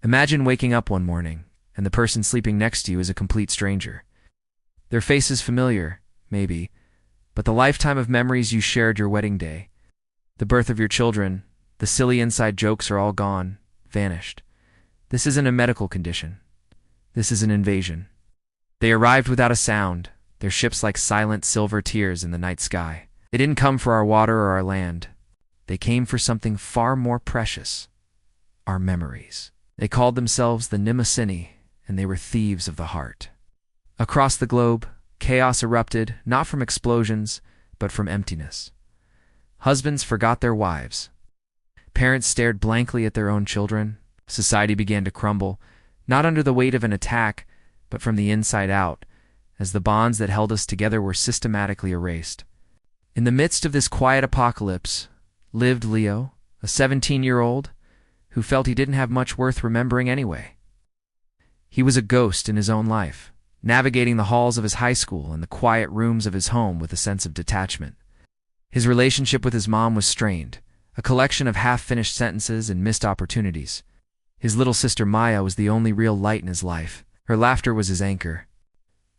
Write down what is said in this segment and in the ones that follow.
Imagine waking up one morning, and the person sleeping next to you is a complete stranger. Their face is familiar, maybe, but the lifetime of memories you shared your wedding day, the birth of your children, the silly inside jokes are all gone, vanished. This isn't a medical condition. This is an invasion. They arrived without a sound, their ships like silent silver tears in the night sky. They didn't come for our water or our land. They came for something far more precious, our memories. They called themselves the Mnemosyne, and they were thieves of the heart. Across the globe, chaos erupted, not from explosions, but from emptiness. Husbands forgot their wives. Parents stared blankly at their own children. Society began to crumble, not under the weight of an attack, but from the inside out, as the bonds that held us together were systematically erased. In the midst of this quiet apocalypse lived Leo, a 17-year-old who felt he didn't have much worth remembering anyway. He was a ghost in his own life, navigating the halls of his high school and the quiet rooms of his home with a sense of detachment. His relationship with his mom was strained, a collection of half-finished sentences and missed opportunities. His little sister Maya was the only real light in his life. Her laughter was his anchor.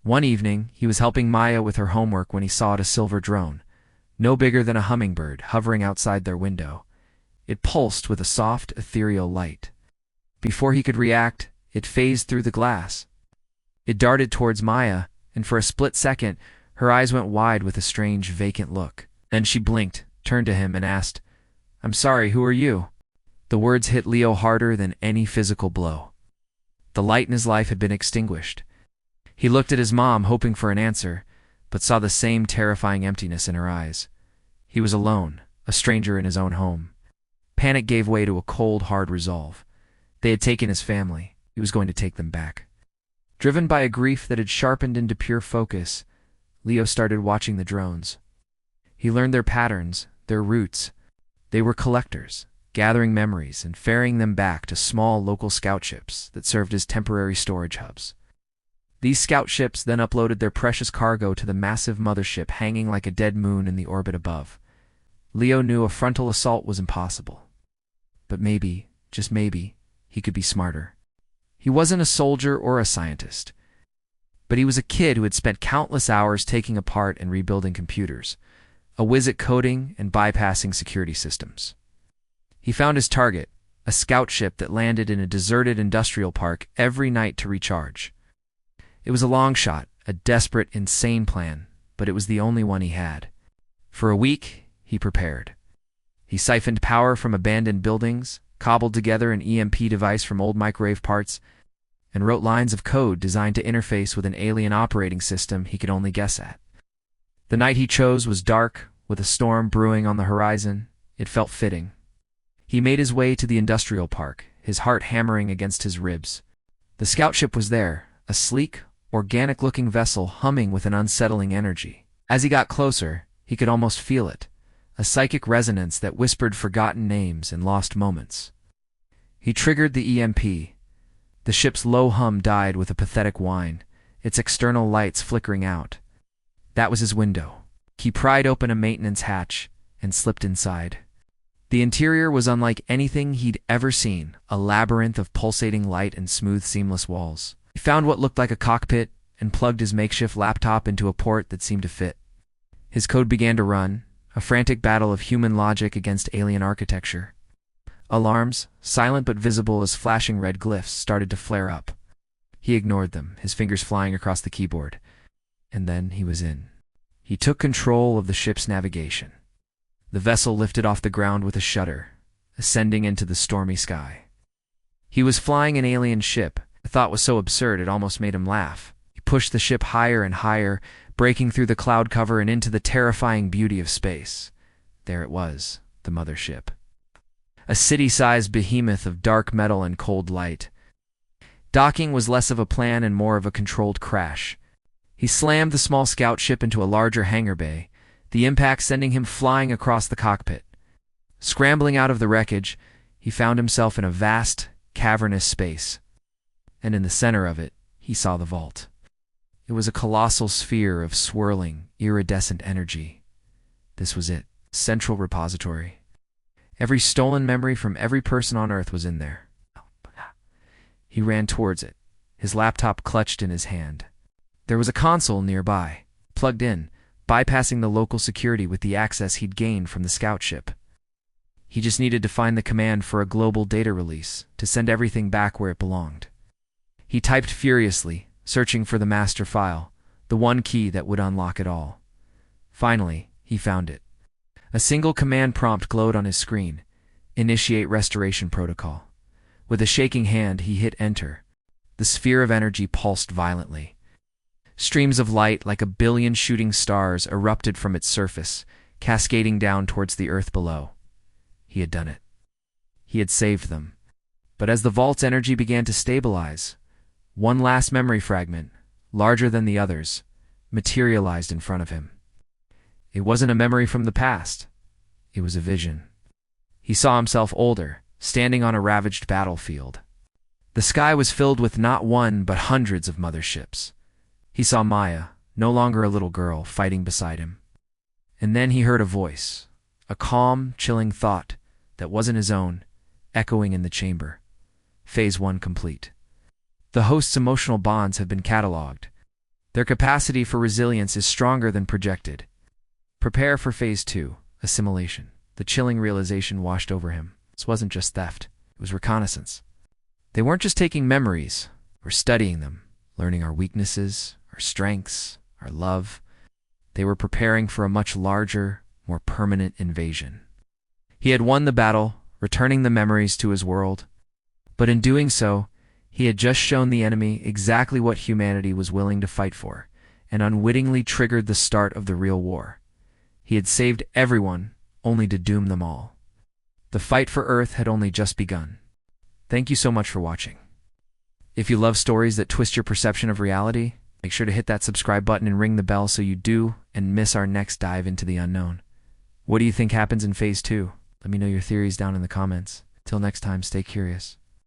One evening, he was helping Maya with her homework when he saw a silver drone, no bigger than a hummingbird, hovering outside their window. It pulsed with a soft, ethereal light. Before he could react, it phased through the glass. It darted towards Maya, and for a split second, her eyes went wide with a strange, vacant look. Then she blinked, turned to him, and asked, "I'm sorry, who are you?" The words hit Leo harder than any physical blow. The light in his life had been extinguished. He looked at his mom, hoping for an answer, but saw the same terrifying emptiness in her eyes. He was alone, a stranger in his own home. Panic gave way to a cold, hard resolve. They had taken his family. He was going to take them back. Driven by a grief that had sharpened into pure focus, Leo started watching the drones. He learned their patterns, their routes. They were collectors, gathering memories and ferrying them back to small local scout ships that served as temporary storage hubs. These scout ships then uploaded their precious cargo to the massive mothership hanging like a dead moon in the orbit above. Leo knew a frontal assault was impossible. But maybe, just maybe, he could be smarter. He wasn't a soldier or a scientist, but he was a kid who had spent countless hours taking apart and rebuilding computers, a whiz at coding and bypassing security systems. He found his target, a scout ship that landed in a deserted industrial park every night to recharge. It was a long shot, a desperate, insane plan, but it was the only one he had. For a week, he prepared. He siphoned power from abandoned buildings, cobbled together an EMP device from old microwave parts, and wrote lines of code designed to interface with an alien operating system he could only guess at. The night he chose was dark, with a storm brewing on the horizon. It felt fitting. He made his way to the industrial park, his heart hammering against his ribs. The scout ship was there, a sleek, organic-looking vessel humming with an unsettling energy. As he got closer, he could almost feel it, a psychic resonance that whispered forgotten names and lost moments. He triggered the EMP. The ship's low hum died with a pathetic whine, its external lights flickering out. That was his window. He pried open a maintenance hatch and slipped inside. The interior was unlike anything he'd ever seen, a labyrinth of pulsating light and smooth, seamless walls. He found what looked like a cockpit and plugged his makeshift laptop into a port that seemed to fit. His code began to run, a frantic battle of human logic against alien architecture. Alarms, silent but visible as flashing red glyphs, started to flare up. He ignored them, his fingers flying across the keyboard. And then he was in. He took control of the ship's navigation. The vessel lifted off the ground with a shudder, ascending into the stormy sky. He was flying an alien ship. The thought was so absurd it almost made him laugh. He pushed the ship higher and higher, breaking through the cloud cover and into the terrifying beauty of space. There it was, the mothership. A city-sized behemoth of dark metal and cold light. Docking was less of a plan and more of a controlled crash. He slammed the small scout ship into a larger hangar bay, the impact sending him flying across the cockpit. Scrambling out of the wreckage, he found himself in a vast, cavernous space. And in the center of it, he saw the vault. It was a colossal sphere of swirling, iridescent energy. This was it, central repository. Every stolen memory from every person on Earth was in there. He ran towards it, his laptop clutched in his hand. There was a console nearby, plugged in, bypassing the local security with the access he'd gained from the scout ship. He just needed to find the command for a global data release to send everything back where it belonged. He typed furiously, searching for the master file, the one key that would unlock it all. Finally, he found it. A single command prompt glowed on his screen: Initiate Restoration Protocol. With a shaking hand, he hit enter. The sphere of energy pulsed violently. Streams of light like a billion shooting stars erupted from its surface, cascading down towards the earth below. He had done it. He had saved them. But as the vault's energy began to stabilize, one last memory fragment, larger than the others, materialized in front of him. It wasn't a memory from the past. It was a vision. He saw himself older, standing on a ravaged battlefield. The sky was filled with not one but hundreds of motherships. He saw Maya, no longer a little girl, fighting beside him. And then he heard a voice, a calm, chilling thought that wasn't his own, echoing in the chamber. Phase 1 complete. The host's emotional bonds have been cataloged. Their capacity for resilience is stronger than projected. Prepare for Phase 2, assimilation. The chilling realization washed over him. This wasn't just theft, it was reconnaissance. They weren't just taking memories, or studying them, learning our weaknesses, our strengths, our love. They were preparing for a much larger, more permanent invasion. He had won the battle, returning the memories to his world. But in doing so, he had just shown the enemy exactly what humanity was willing to fight for, and unwittingly triggered the start of the real war. He had saved everyone, only to doom them all. The fight for Earth had only just begun. Thank you so much for watching. If you love stories that twist your perception of reality, make sure to hit that subscribe button and ring the bell so you do and miss our next dive into the unknown. What do you think happens in Phase 2? Let me know your theories down in the comments. Till next time, stay curious.